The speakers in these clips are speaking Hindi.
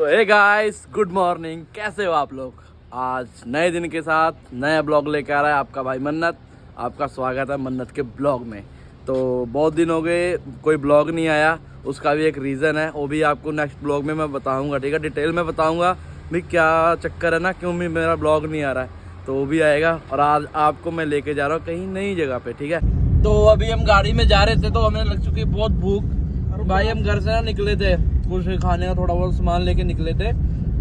तो हे गाइस, गुड मॉर्निंग। कैसे हो आप लोग? आज नए दिन के साथ नया ब्लॉग लेकर आ रहा है आपका भाई मन्नत। आपका स्वागत है मन्नत के ब्लॉग में। तो बहुत दिन हो गए कोई ब्लॉग नहीं आया, उसका भी एक रीज़न है, वो भी आपको नेक्स्ट ब्लॉग में मैं बताऊंगा। ठीक है, डिटेल में बताऊंगा भी क्या चक्कर है ना, क्यों भी मेरा ब्लॉग नहीं आ रहा है, तो वो भी आएगा। और आज आपको मैं लेके जा रहा हूँ कहीं नई जगह पे। ठीक है, तो अभी हम गाड़ी में जा रहे थे तो हमें लग चुकी बहुत भूख। भाई हम घर से ना निकले थे, कुछ खाने का थोड़ा बहुत सामान लेके निकले थे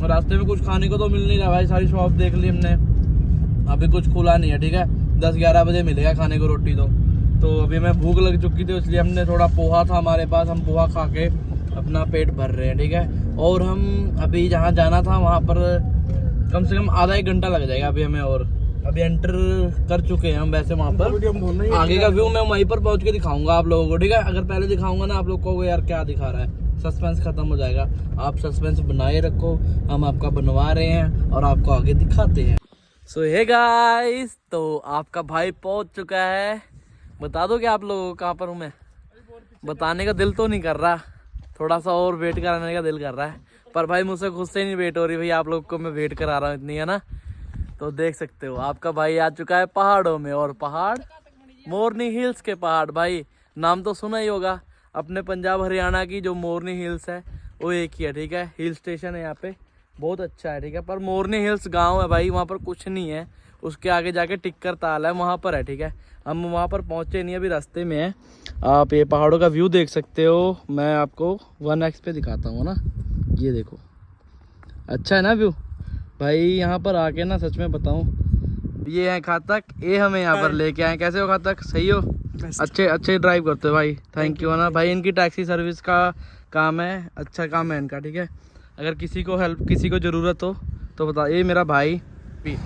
और रास्ते में कुछ खाने को तो मिल नहीं रहा भाई। सारी शॉप देख ली हमने, अभी कुछ खुला नहीं है। ठीक है, 10-11 बजे मिलेगा खाने को रोटी। तो अभी मैं भूख लग चुकी थी, इसलिए हमने थोड़ा पोहा था हमारे पास, हम पोहा खा के अपना पेट भर रहे हैं। ठीक है, और हम अभी जहाँ जाना था वहाँ पर कम से कम आधा 1 घंटा लग जाएगा अभी हमें। और अभी एंटर कर चुके हैं हम वैसे वहाँ पर। आगे का व्यू मैं वहीं पर पहुँच के दिखाऊंगा आप लोगों को। ठीक है, अगर पहले दिखाऊंगा ना आप लोग को यार क्या दिखा रहा है, सस्पेंस खत्म हो जाएगा। आप सस्पेंस बनाए रखो, हम आपका बनवा रहे हैं और आपको आगे दिखाते हैं। सो हे गाइस, तो आपका भाई पहुँच चुका है। बता दो कि आप लोगों को कहाँ पर हूँ मैं? बताने का दिल तो नहीं कर रहा, थोड़ा सा और वेट कराने का दिल कर रहा है, पर भाई मुझसे खुद से नहीं वेट हो रही भाई। आप लोग को मैं वेट करा रहा हूँ इतनी, है ना। तो देख सकते हो आपका भाई आ चुका है पहाड़ों में, और पहाड़ मोरनी हिल्स के पहाड़। भाई नाम तो सुना ही होगा, अपने पंजाब हरियाणा की जो मोरनी हिल्स है वो एक ही है। ठीक है, हिल स्टेशन है यहाँ पे, बहुत अच्छा है। ठीक है, पर मोरनी हिल्स गांव है भाई, वहाँ पर कुछ नहीं है। उसके आगे जाके टिक्कर ताल है, वहाँ पर है। ठीक है, हम वहाँ पर पहुँचे नहीं, अभी रास्ते में है। आप ये पहाड़ों का व्यू देख सकते हो, मैं आपको 1x पे दिखाता हूँ ना, ये देखो, अच्छा है ना व्यू भाई। यहाँ पर आके ना सच में बताऊँ, ये है खातक, ये हमें यहाँ पर लेके आए। कैसे हो खातक? सही हो? अच्छे ड्राइव करते हो भाई, थैंक यू है ना भाई। इनकी टैक्सी सर्विस का काम है, अच्छा काम है इनका। ठीक है, अगर किसी को हेल्प, किसी को ज़रूरत हो तो बता। ये मेरा भाई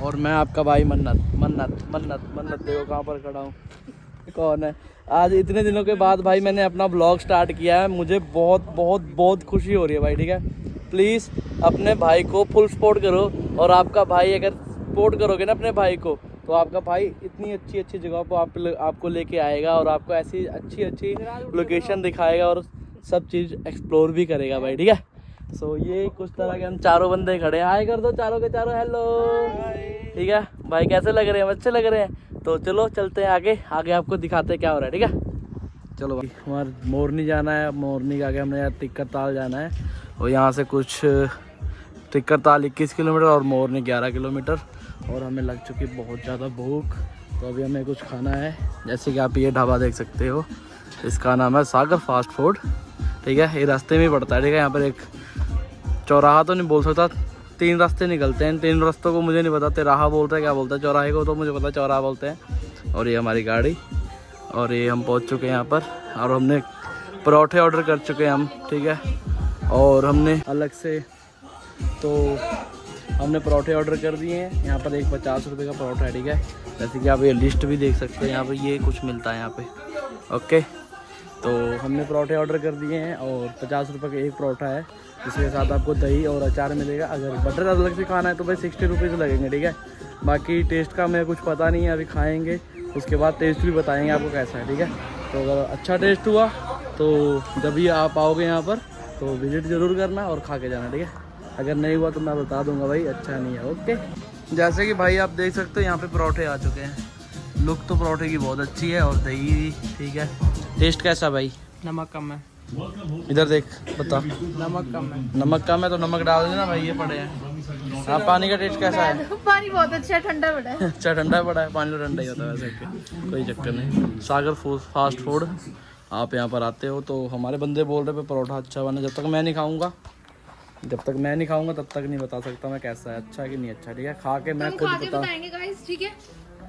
और मैं आपका भाई मन्नत देखो कहाँ पर खड़ा हूँ, कौन है। आज इतने दिनों के बाद भाई मैंने अपना ब्लॉग स्टार्ट किया है, मुझे बहुत बहुत बहुत खुशी हो रही है भाई। ठीक है, प्लीज़ अपने भाई को फुल सपोर्ट करो, और आपका भाई अगर सपोर्ट करोगे ना अपने भाई को, तो आपका भाई इतनी अच्छी अच्छी जगह पर आपको लेके आएगा और आपको ऐसी अच्छी लोकेशन दिखाएगा और सब चीज़ एक्सप्लोर भी करेगा भाई। ठीक है, सो ये कुछ तरह के हम चारों बंदे खड़े हैं। हाय कर दो चारों के चारों, हेलो। ठीक है भाई, कैसे लग रहे हैं? अच्छे लग रहे हैं। तो चलो चलते हैं आगे आपको दिखाते हैं क्या हो रहा है। ठीक है, चलो भाई। हमारे मोरनी जाना है, मोरनी के आगे हमने यार टिक्कर ताल जाना है, और यहाँ से कुछ टिक्कर ताल 21 किलोमीटर और मोरनी 11 किलोमीटर। और हमें लग चुकी बहुत ज़्यादा भूख, तो अभी हमें कुछ खाना है। जैसे कि आप ये ढाबा देख सकते हो, इसका नाम है सागर फास्ट फूड। ठीक है, ये रास्ते में ही पड़ता है। ठीक है, यहाँ पर एक चौराहा तो नहीं बोल सकता, 3 रास्ते निकलते हैं। इन 3 रास्तों को मुझे नहीं पता, तिराहा बोलते हैं क्या बोलते हैं, चौराहे को तो मुझे पता चौराहा बोलते हैं। और ये हमारी गाड़ी, और ये हम पहुंच चुके हैं यहाँ पर, और हमने परोठे ऑर्डर कर चुके हैं हम। ठीक है, और हमने अलग से तो हमने परोठे ऑर्डर कर दिए हैं। यहाँ पर एक 50 रुपये का परोठा है। ठीक है, जैसे कि आप ये लिस्ट भी देख सकते हैं, यहाँ पर ये कुछ मिलता है यहाँ पे। ओके, तो हमने परोठे ऑर्डर कर दिए हैं, और 50 रुपये का एक परोठा है, जिसके साथ आपको दही और अचार मिलेगा। अगर बटर अलग से खाना है तो भाई 60 रुपीज़ लगेंगे। ठीक है, बाकी टेस्ट का मैं कुछ पता नहीं है, अभी खाएंगे उसके बाद टेस्ट भी बताएंगे आपको कैसा है। ठीक है, तो अगर अच्छा टेस्ट हुआ तो जब भी आप आओगे यहाँ पर तो विज़िट ज़रूर करना और खा के जाना। ठीक है, अगर नहीं हुआ तो मैं बता दूंगा भाई अच्छा नहीं है। ओके, जैसे कि भाई आप देख सकते हो यहाँ पे परोठे आ चुके हैं। लुक तो परोठे की बहुत अच्छी है, और दही भी ठीक है। टेस्ट कैसा भाई? नमक कम है, इधर देख, बता। नमक कम है। नमक कम है तो नमक डाल देना भाई, ये पड़े हैं। आप पानी का टेस्ट कैसा है? पानी बहुत अच्छा है, ठंडा पड़ा है। अच्छा, ठंडा पड़ा है, पानी तो ठंडा ही होता है वैसे, कोई चक्कर नहीं। सागर फास्ट फूड, आप यहाँ पर आते हो तो हमारे बंदे बोल रहे परोठा अच्छा बना। जब तक मैं नहीं खाऊंगा तब तक नहीं बता सकता मैं कैसा है, अच्छा कि नहीं अच्छा। ठीक है, खा के मैं खुद बताएंगे गाइस। ठीक है,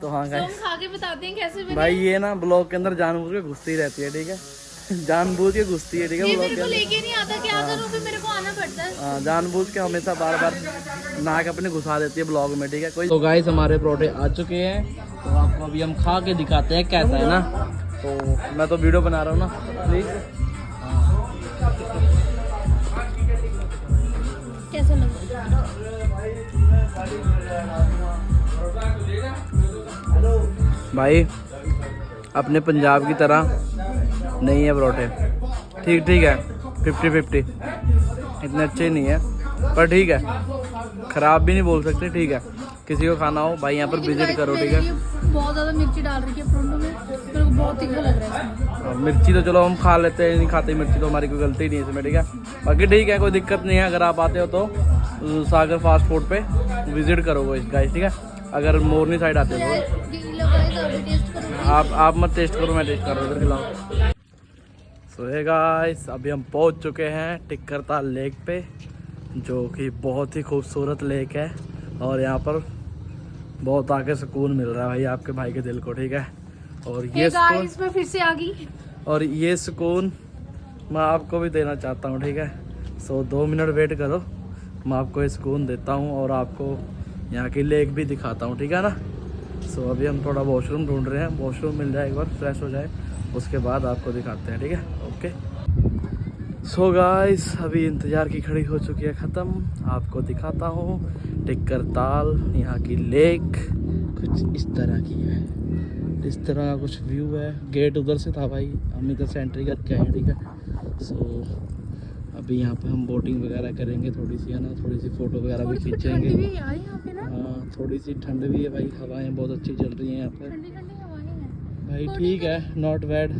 तो हाँ गाइस, खा के बताते हैं कैसे बने। भाई ये ना ब्लॉग के अंदर जानबूझ के घुसती रहती है। ठीक है, जानबूझ के घुसती है। ठीक है, ब्लॉग के अंदर लेके नहीं आता, क्या करूं, फिर मेरे को आना पड़ता है। हाँ, जानबूझ के हमेशा बार नाक अपने घुसा देती है ब्लॉग में। ठीक है, कोई तो गाइस हमारे परोठे आ चुके हैं, तो आपको अभी हम खा के दिखाते हैं कैसा है ना। तो मैं तो वीडियो बना रहा हूँ ना, प्लीज। कैसा लगा? भाई अपने पंजाब की तरह नहीं है परोठे, ठीक है, 50-50। इतने अच्छे नहीं है, पर ठीक है, खराब भी नहीं बोल सकते, ठीक है। किसी को खाना हो भाई यहाँ पर लेकिन विजिट guys, करो, मेरे ठीक है। लिए बहुत ज्यादा मिर्ची डाल रही है परोंठों में, मेरे को बहुत तीखा लग रहा है इसमें। और मिर्ची तो चलो हम खा लेते हैं, नहीं खाते मिर्ची तो हमारी कोई गलती नहीं है इसमें, ठीक है। बाकी ठीक है, कोई दिक्कत नहीं है। अगर आप आते हो तो सागर फास्ट फूड पे विजिट करो गाइस, ठीक है। अगर मोरनी साइड आते हो तो ये लो guys, आप भी टेस्ट करो। आप मत टेस्ट करो, मैं टेस्ट कर रहा हूँ, इधर खिलाओ। सो हे गाइस, अभी हम पहुंच चुके हैं टिक्कर ताल लेक पे, जो कि बहुत ही खूबसूरत लेक है। और यहाँ पर बहुत आके सुकून मिल रहा है भाई आपके भाई के दिल को, ठीक है। और ये सुकून, गाइस मैं फिर से आ गई। और ये सुकून मैं आपको भी देना चाहता हूँ, ठीक है। सो 2 मिनट वेट करो, मैं आपको ये सुकून देता हूँ और आपको यहाँ की लेक भी दिखाता हूँ, ठीक है ना। सो अभी हम थोड़ा वॉशरूम ढूंढ रहे हैं, वॉशरूम मिल जाए, एक बार फ्रेश हो जाए, उसके बाद आपको दिखाते हैं, ठीक है। ओके सो गाइस, अभी इंतज़ार की घड़ी हो चुकी है ख़त्म, आपको दिखाता हूँ टिक्कर ताल, यहाँ की लेक कुछ इस तरह की है, इस तरह का कुछ व्यू है। गेट उधर से था भाई, हम इधर से एंट्री करके आए, ठीक है। सो अभी यहाँ पे हम बोटिंग वगैरह करेंगे, थोड़ी सी है ना, थोड़ी सी फ़ोटो वगैरह भी खींचेंगे। ठंडी भी है यार यहाँ पे ना, हाँ थोड़ी सी ठंड भी है भाई, हवाएं बहुत अच्छी चल रही हैं यहाँ पे ठंडी ठंडी हवाएं हैं भाई, ठीक है, नॉट बैड,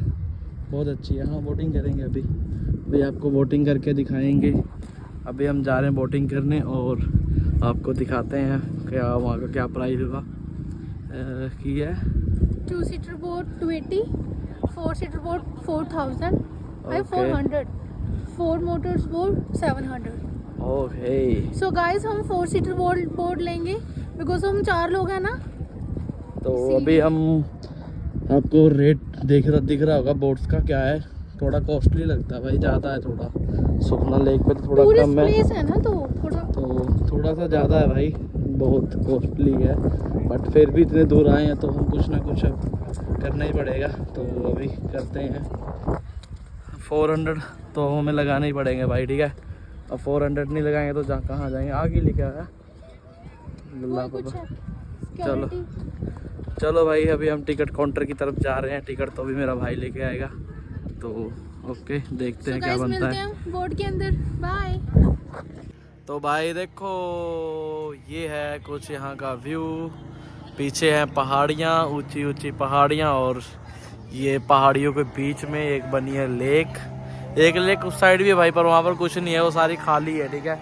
बहुत अच्छी है। हाँ बोटिंग करेंगे अभी आपको बोटिंग करके दिखाएंगे। अभी हम जा रहे हैं बोटिंग करने और आपको दिखाते हैं क्या वहाँ का क्या प्राइस होगा। की है 2 seater boat 280, 4 seater boat 4000, Okay. 400, 4 Motors boat 700। Okay. So guys हम 4 सीटर बोट लेंगे बिकॉज हम 4 लोग हैं ना। तो अभी हम आपको रेट दिख रहा होगा बोट्स का क्या है, थोड़ा कॉस्टली लगता है भाई, ज़्यादा है थोड़ा। सुखना लेक पे तो थोड़ा टूरिस्ट कम है, प्लेस है ना, तो थोड़ा सा ज़्यादा है भाई, बहुत कॉस्टली है। बट फिर भी इतने दूर आए हैं तो हम कुछ ना कुछ अब करना ही पड़ेगा। तो अभी करते हैं 400 तो हमें लगाने ही पड़ेंगे भाई, ठीक है। अब 400 नहीं लगाएंगे तो कहाँ जाएंगे, आगे लेके आया गल्ला कुछ पापा। है चलो चलो भाई, अभी हम टिकट काउंटर की तरफ जा रहे हैं, टिकट तो अभी मेरा भाई लेके आएगा। तो ओके, देखते हैं क्या बनता है बोट के अंदर। बाय। तो भाई देखो, ये है कुछ यहाँ का व्यू, पीछे है पहाड़ियाँ, ऊंची ऊंची पहाड़ियाँ, और ये पहाड़ियों के बीच में एक बनी है लेक। एक लेक उस साइड भी है भाई, पर वहाँ पर कुछ नहीं है, वो सारी खाली है, ठीक है।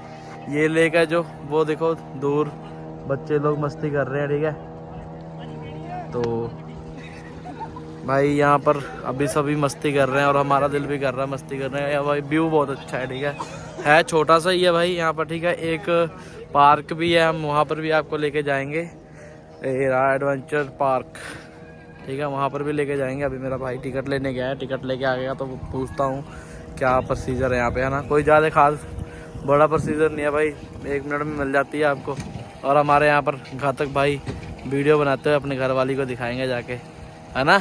ये लेक है जो, वो देखो दूर बच्चे लोग मस्ती कर रहे हैं, ठीक है। तो भाई यहाँ पर अभी सभी मस्ती कर रहे हैं और हमारा दिल भी कर रहा है मस्ती करने का भाई। व्यू बहुत अच्छा है, ठीक है छोटा सा ही है भाई यहाँ पर, ठीक है। एक पार्क भी है, हम वहाँ पर भी आपको लेके जाएंगे, एडवेंचर पार्क, ठीक है, वहाँ पर भी लेके जाएंगे। अभी मेरा भाई टिकट लेने गया है, टिकट लेके आ गया तो पूछता हूँ क्या प्रोसीजर है यहाँ पे, है ना। कोई ज़्यादा खास बड़ा प्रोसीजर नहीं है भाई, 1 मिनट में मिल जाती है आपको। और हमारे यहाँ पर घातक भाई वीडियो बनाते हुए अपने घर वाली को दिखाएंगे जाके, है ना।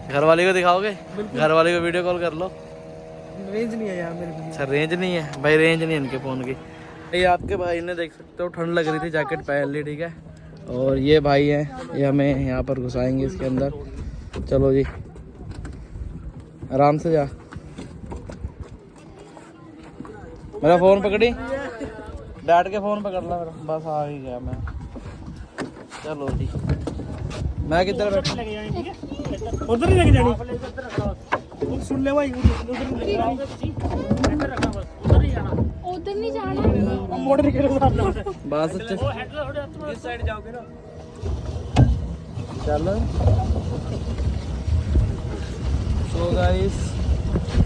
घर वाली को दिखाओगे, घर वाली को वीडियो कॉल कर लो। रेंज नहीं है यार मेरे को। अच्छा रेंज नहीं है भाई, रेंज नहीं है इनके फ़ोन की। ये आपके भाई ने देख सकते हो, ठंड लग रही थी, जैकेट पहन ली, ठीक है। और ये भाई हैं, ये हमें यहाँ पर घुसाएंगे इसके अंदर। चलो जी, आराम से जा। मेरा फ़ोन पकड़ी, डैड के फ़ोन पकड़ ला मेरा, बस आ ही गया मैं। चलो जी, मैं किधर बैठा, उधर ही लेके जानी, सुन ले भाई, उधर नहीं जाना, मोटर के बस इस साइड जाओगे ना। चलो। सो गाइस,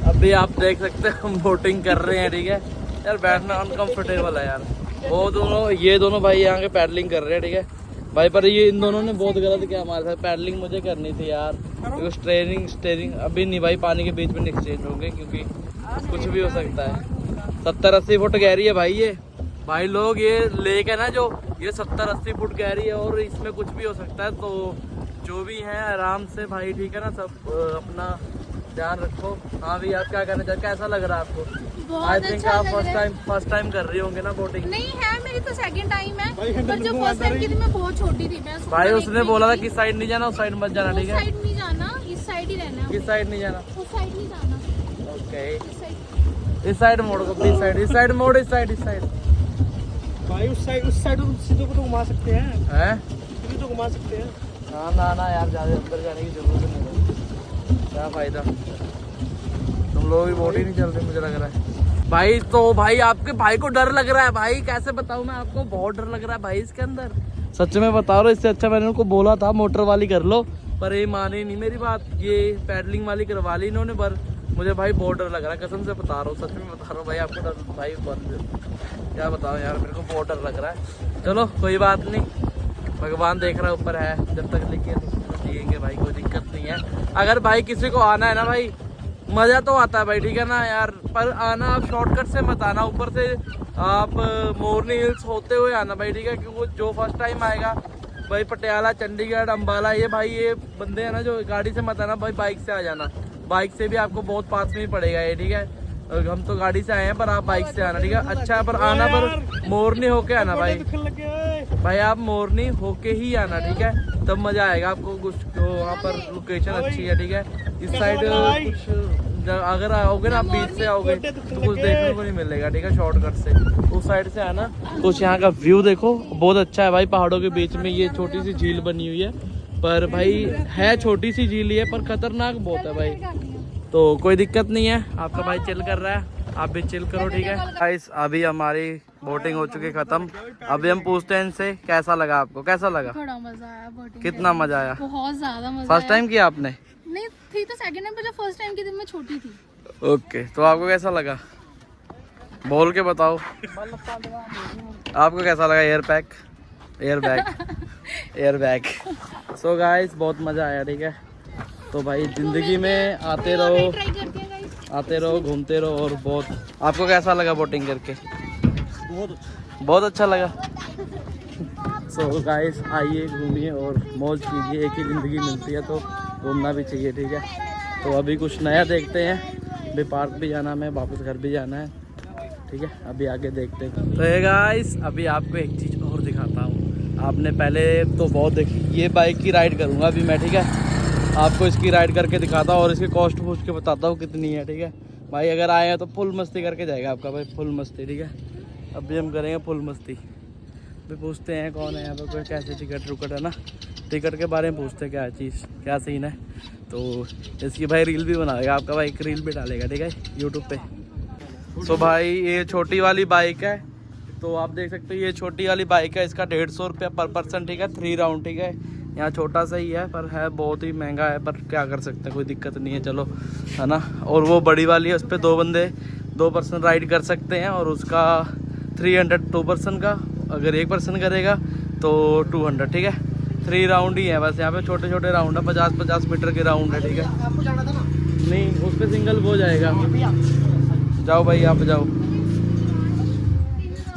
अभी आप देख सकते हैं हम बोटिंग कर रहे हैं, ठीक है। यार बैठना अनकंफर्टेबल है यार, वो दोनों, ये दोनों भाई यहाँ के पैडलिंग कर रहे हैं, ठीक है भाई। पर ये इन दोनों ने बहुत गलत किया हमारे साथ, पैडलिंग मुझे करनी थी यार, क्योंकि स्टेयरिंग अभी नहीं भाई, पानी के बीच में एक्सचेंज होंगे, क्योंकि कुछ भी हो सकता है। 70-80 फुट गहरी है भाई ये, भाई लोग, ये लेक है ना जो, ये 70-80 फुट गहरी है और इसमें कुछ भी हो सकता है। तो जो भी है आराम से भाई, ठीक है ना, सब अपना ध्यान रखो। हाँ भी, आप क्या कहना चाहते, कैसा लग रहा है आपको? आई थिंक आप फर्स्ट टाइम कर रही होंगे ना बोटिंग? नहीं है, मेरी तो सेकंड टाइम है, पर जो फर्स्ट टाइम की थी मैं बहुत छोटी थी। मैं भाई उसने बोला था किस साइड नहीं जाना, उस साइड मत जाना, ठीक है। साइड नहीं जाना, इस साइड ही रहना है। किस साइड नहीं जाना? उस साइड नहीं जाना, ओके, इस साइड। इस साइड मोड़ को प्लीज, इस साइड मोड़, इस साइड भाई उस साइड सीधे को तो घुमा सकते हैं, हैं। सीधे तो घुमा सकते हैं। हाँ ना ना यार, ज्यादा अंदर जाने की जरूरत नहीं है, क्या फायदा, तुम लोग भी बॉडी नहीं चल रही मुझे लग रहा है भाई। तो भाई आपके भाई को डर लग रहा है भाई, कैसे बताऊं मैं आपको, बहुत डर लग रहा है भाई इसके अंदर, सच में बता रहा हूँ। इससे अच्छा मैंने उनको बोला था मोटर वाली कर लो, पर ये माने नहीं मेरी बात, ये पैडलिंग वाली करवा ली इन्होंने। पर मुझे भाई बहुत डर लग रहा है, कसम से बता रहा हूँ, सच में बता रहा हूँ भाई आपको डर, भाई क्या बताऊँ यार, मेरे को बहुत डर लग रहा है। चलो कोई बात नहीं, भगवान देख रहा है ऊपर है, जब तक लिखे दिएंगे भाई, कोई दिक्कत नहीं है। अगर भाई किसी को आना है ना भाई, मज़ा तो आता है भाई, ठीक है ना यार, पर आना आप शॉर्टकट से मत आना, ऊपर से आप मोरनी हिल्स होते हुए आना भाई, ठीक है। क्योंकि जो फर्स्ट टाइम आएगा भाई, पटियाला, चंडीगढ़, अम्बाला, ये भाई ये बंदे हैं ना, जो गाड़ी से मत आना भाई, बाइक से आ जाना। बाइक से भी आपको बहुत पास में ही पड़ेगा ये, ठीक है। हम तो गाड़ी से आए हैं, पर आप बाइक से आना, ठीक है। अच्छा है, पर आना पर मोरनी होके आना भाई, भाई आप मोरनी होके ही आना, ठीक है, तब मजा आएगा आपको। कुछ वहाँ पर लोकेशन अच्छी है, ठीक है। इस साइड कुछ अगर आओगे ना आप बीच से आओगे तो कुछ देखने को नहीं मिलेगा, ठीक है, शॉर्टकट से उस साइड से आना। कुछ यहाँ का व्यू देखो, बहुत अच्छा है भाई, पहाड़ों के बीच में ये छोटी सी झील बनी हुई है, पर भाई है छोटी सी झील ही है, पर खतरनाक बहुत है भाई। तो कोई दिक्कत नहीं है, आपका भाई चिल कर रहा है, आप भी चिल करो, ठीक है गाइस। अभी हमारी बोटिंग हो चुकी है खत्म, अभी हम पूछते हैं इनसे कैसा लगा आपको, कैसा लगा? बड़ा मजा आया बोटिंग, कितना मजा आया? बहुत ज्यादा मजा। फर्स्ट टाइम किया आपने? नहीं थी तो सेकंड टाइम, पर जब फर्स्ट टाइम की थी मैं छोटी थी। ओके, तो आपको कैसा लगा, बोल के बताओ। आपको कैसा लगा एयर बैग? सो गाइस बहुत मजा आया, ठीक है। तो भाई जिंदगी में आते रहो, घूमते रहो, और बहुत। आपको कैसा लगा बोटिंग करके? बहुत अच्छा लगा। सो गाइस आइए, घूमिए और मौज कीजिए, एक ही ज़िंदगी मिलती है तो घूमना भी चाहिए, ठीक है। तो अभी कुछ नया देखते हैं, अभी पार्क भी जाना है, वापस घर भी जाना है, ठीक है, अभी आगे देखते हैं। तो ये गाइस अभी आपको एक चीज़ और दिखाता हूँ। आपने पहले तो बहुत देखी, ये बाइक की राइड करूँगा अभी मैं, ठीक है, आपको इसकी राइड करके दिखाता हूँ और इसकी कॉस्ट पूछ के बताता हूँ कितनी है, ठीक है भाई। अगर आए हैं तो फुल मस्ती करके जाएगा आपका भाई, फुल मस्ती, ठीक है। अभी हम करेंगे फुल मस्ती। अभी पूछते हैं कौन है यहाँ पर, कोई कैसे टिकट है ना, टिकट के बारे में पूछते हैं, क्या चीज़, क्या सीन है। तो इसकी भाई रील भी बनाएगा आपका भाई, एक रील भी डालेगा, ठीक है, यूट्यूब पे। सो भाई ये छोटी वाली बाइक है, तो आप देख सकते हो ये छोटी वाली बाइक है, इसका 150 रुपया पर पर्सन, ठीक है, 3 राउंड, ठीक है। यहाँ छोटा सा ही है, पर है बहुत ही महंगा है, पर क्या कर सकते हैं, कोई दिक्कत नहीं है, चलो, है ना। और वो बड़ी वाली है, उस पर 2 पर्सन राइड कर सकते हैं, और उसका 300 2 पर्सन का, अगर 1 पर्सन करेगा तो 200, ठीक है। 3 राउंड ही है बस, यहाँ पे छोटे छोटे राउंड है, 50-50 मीटर के राउंड है, ठीक है। नहीं उस पर सिंगल हो जाएगा। जाओ भाई आप जाओ,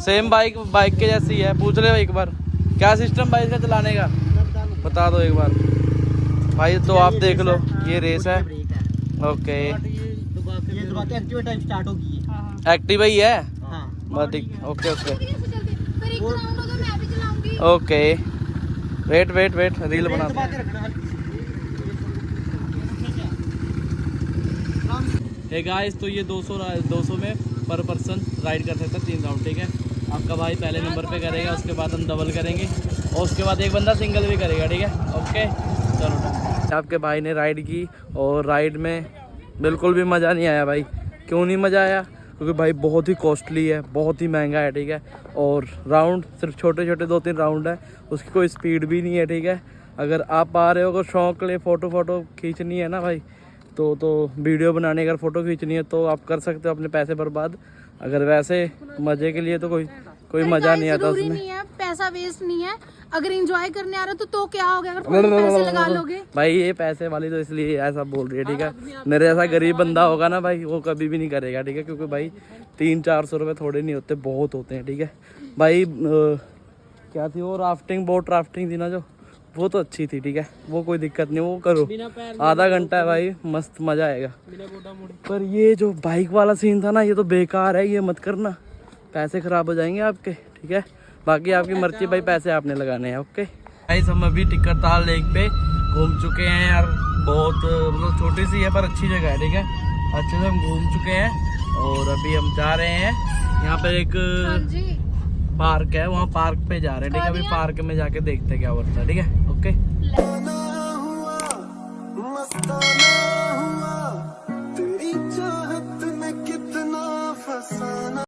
सेम बाइक के जैसी है, पूछ ले एक बार क्या सिस्टम बाइक का चलाने का, बता दो एक बार भाई। तो आप देख लो, ये रेस है, ओके, एक्टिव ही है, ओके ओके, वेट रील बना। हे गाइस, तो ये 200 में पर पर्सन राइड कर सकता है 3 राउंड, ठीक है। आपका भाई पहले नंबर पे करेगा, उसके बाद हम डबल करेंगे, और उसके बाद एक बंदा सिंगल भी करेगा, ठीक है, ओके। चलो, आपके भाई ने राइड की, और राइड में बिल्कुल भी मज़ा नहीं आया भाई। क्यों नहीं मज़ा आया? क्योंकि भाई बहुत ही कॉस्टली है, बहुत ही महंगा है, ठीक है। और राउंड सिर्फ छोटे 2-3 राउंड है, उसकी कोई स्पीड भी नहीं है, ठीक है। अगर आप आ रहे हो, अगर शौक के लिए फ़ोटो खींचनी है ना भाई, तो वीडियो बनाने, अगर फ़ोटो खींचनी है तो आप कर सकते हो अपने पैसे बर्बाद। अगर वैसे मज़े के लिए तो कोई मज़ा नहीं आता उसमें, नहीं है, पैसा वेस्ट नहीं है। अगर एंजॉय करने आ रहे हो तो क्या हो गया अगर थोड़े पैसे लगा लोगे। भाई ये पैसे वाली तो इसलिए ऐसा बोल रही है, ठीक है। मेरे जैसा गरीब बंदा होगा ना भाई, वो कभी भी नहीं करेगा, ठीक है, क्योंकि भाई 300-400 रुपये थोड़े नहीं होते, बहुत होते हैं, ठीक है भाई। क्या थी वो बोट राफ्टिंग थी ना जो, वो तो अच्छी थी, ठीक है, वो कोई दिक्कत नहीं, वो करो, आधा घंटा है भाई, मस्त मज़ा आएगा। पर ये जो बाइक वाला सीन था ना, ये तो बेकार है, ये मत करना, पैसे ख़राब हो जाएंगे आपके, ठीक है। बाकी आपकी मर्जी भाई, पैसे आपने लगाने हैं, ओके। भाई हम अभी टिकरताल लेक पे घूम चुके हैं यार, बहुत मतलब छोटी सी है पर अच्छी जगह है, ठीक है, अच्छे से हम घूम चुके हैं। और अभी हम जा रहे हैं यहाँ पे एक हाँ जी पार्क है, वहाँ पार्क पे जा रहे हैं। ठीक है, अभी कहाँ दिया? पार्क में जाके देखते हैं क्या होता है। ठीक है, ओके।